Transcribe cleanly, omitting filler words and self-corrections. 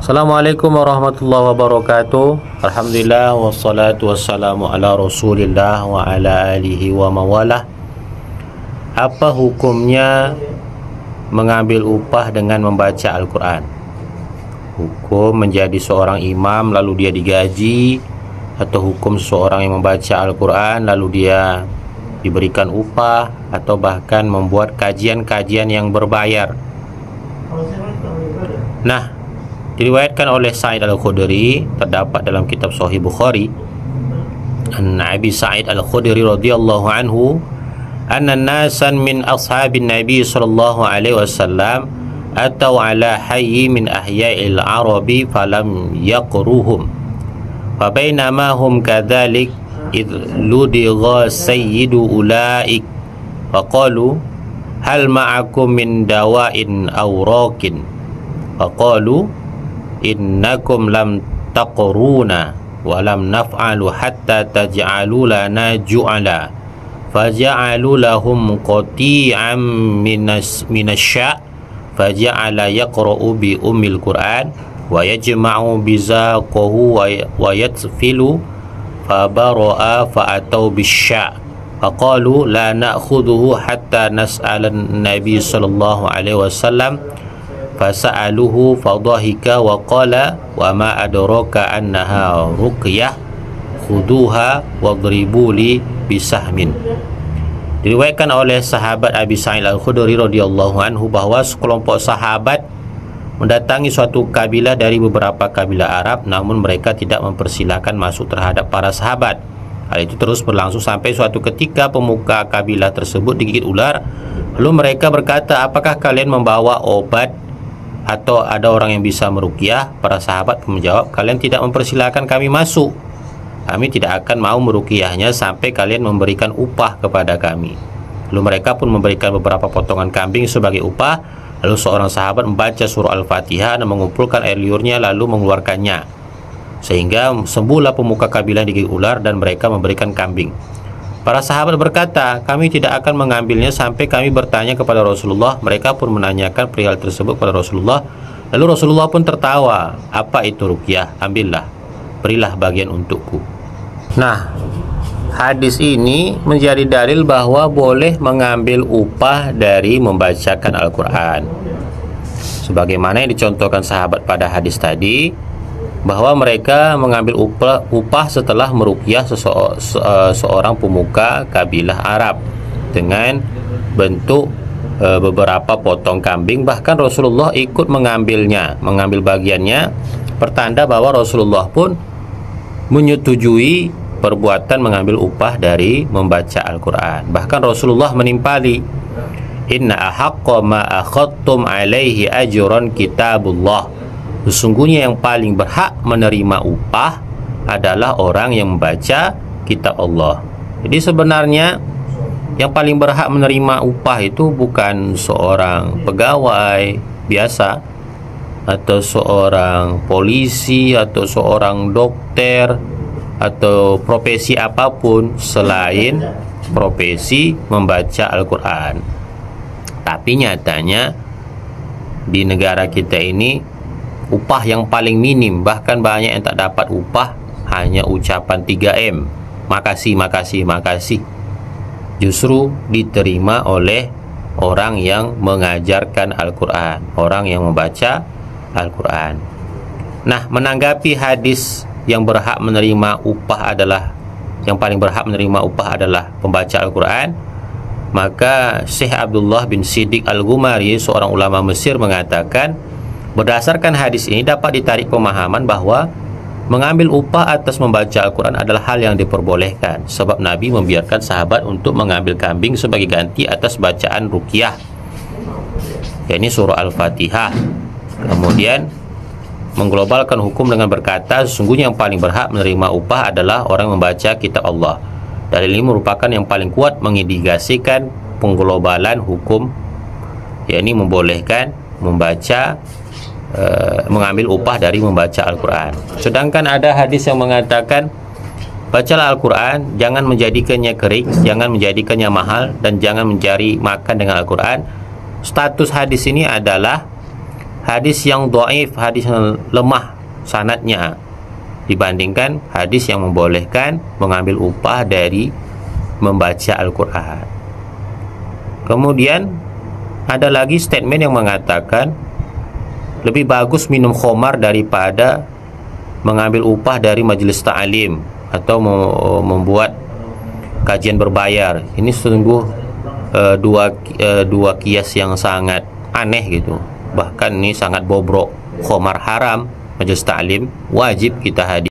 Assalamualaikum warahmatullahi wabarakatuh. Alhamdulillah wassalatu wassalamu ala Rasulillah wa ala alihi wa mawalah. Apa hukumnya mengambil upah dengan membaca Al-Quran? Hukum menjadi seorang imam lalu dia digaji, atau hukum seseorang yang membaca Al-Quran lalu dia diberikan upah, atau bahkan membuat kajian-kajian yang berbayar. Nah, diriwayatkan oleh Sa'id Al-Khudri, terdapat dalam kitab Sahih Bukhari, an Abi Sa'id Al-Khudri radhiyallahu anhu, anna nasan min ashabin Nabi sallallahu alaihi wasallam atau ala hayy min ahya'il arabi falam yaqruhum fa bainama hum kadzalik id ludigha sayyidu ulaik faqalu hal ma'akum min dawa'in aw raqin faqalu innakum lam taqruna wa lam naf'alu hatta taj'alu lana ju'ala faja'alu lahum qati'an minasya' faja'ala yaqra'u bi ummil Qur'an wa yajma'u bizaqahu wa yatfilu fabara'a fa'atau bisya' faqalu la na'khudhuhu hatta nas'ala an-nabi sallallahu alaihi wasallam fasa'aluhu fadhahika wa qala wa ma adraka annaha ruqyah khuduha wadribu li bisahmin. Diriwayatkan oleh sahabat Abi Sa'id Al-Khudri radhiyallahu anhu bahwa sekelompok sahabat mendatangi suatu kabilah dari beberapa kabilah Arab, namun mereka tidak mempersilahkan masuk terhadap para sahabat. Hal itu terus berlangsung sampai suatu ketika pemuka kabilah tersebut digigit ular. Lalu mereka berkata, apakah kalian membawa obat atau ada orang yang bisa meruqyah? Para sahabat menjawab, kalian tidak mempersilahkan kami masuk. Kami tidak akan mau meruqyahnya sampai kalian memberikan upah kepada kami. Lalu mereka pun memberikan beberapa potongan kambing sebagai upah. Lalu seorang sahabat membaca surah Al-Fatihah dan mengumpulkan air liurnya lalu mengeluarkannya, sehingga sembuhlah pemuka kabilah digigit ular dan mereka memberikan kambing. Para sahabat berkata, kami tidak akan mengambilnya sampai kami bertanya kepada Rasulullah. Mereka pun menanyakan perihal tersebut kepada Rasulullah. Lalu Rasulullah pun tertawa, apa itu ruqyah? Ambillah, berilah bagian untukku. Nah, hadis ini menjadi dalil bahwa boleh mengambil upah dari membacakan Al-Quran, sebagaimana yang dicontohkan sahabat pada hadis tadi, bahwa mereka mengambil upah setelah meruqyah seorang pemuka kabilah Arab dengan bentuk beberapa potong kambing. Bahkan Rasulullah ikut mengambil bagiannya, pertanda bahwa Rasulullah pun menyetujui perbuatan mengambil upah dari membaca Al-Quran. Bahkan Rasulullah menimpali, inna ahaqqa ma akhadtum alaihi ajran kitabullah, sesungguhnya yang paling berhak menerima upah adalah orang yang membaca kitab Allah. Jadi sebenarnya yang paling berhak menerima upah itu bukan seorang pegawai biasa, atau seorang polisi, atau seorang dokter, atau profesi apapun selain profesi membaca Al-Quran. Tapi nyatanya di negara kita ini upah yang paling minim, bahkan banyak yang tak dapat upah, hanya ucapan 3M, makasih, makasih, makasih, justru diterima oleh orang yang mengajarkan Al-Quran, orang yang membaca Al-Quran. Nah, menanggapi hadis yang berhak menerima upah adalah, yang paling berhak menerima upah adalah pembaca Al-Quran, maka Syekh Abdullah bin Siddiq Al-Ghumari, seorang ulama Mesir, mengatakan berdasarkan hadis ini dapat ditarik pemahaman bahwa mengambil upah atas membaca Al-Quran adalah hal yang diperbolehkan, sebab Nabi membiarkan sahabat untuk mengambil kambing sebagai ganti atas bacaan ruqyah, yakni surah Al-Fatihah. Kemudian mengglobalkan hukum dengan berkata, sesungguhnya yang paling berhak menerima upah adalah orang yang membaca kitab Allah. Dalil ini merupakan yang paling kuat mengindikasikan pengglobalan hukum, yakni membolehkan membaca mengambil upah dari membaca Al-Quran. Sedangkan ada hadis yang mengatakan, bacalah Al-Quran, jangan menjadikannya kering, jangan menjadikannya mahal, dan jangan mencari makan dengan Al-Quran. Status hadis ini adalah hadis yang dhaif, hadis yang lemah sanadnya, dibandingkan hadis yang membolehkan mengambil upah dari membaca Al-Quran. Kemudian ada lagi statement yang mengatakan lebih bagus minum khamar daripada mengambil upah dari majelis ta'lim atau membuat kajian berbayar. Ini sungguh dua kias yang sangat aneh gitu. Bahkan ini sangat bobrok. Khamar haram, majelis ta'lim wajib kita hadir.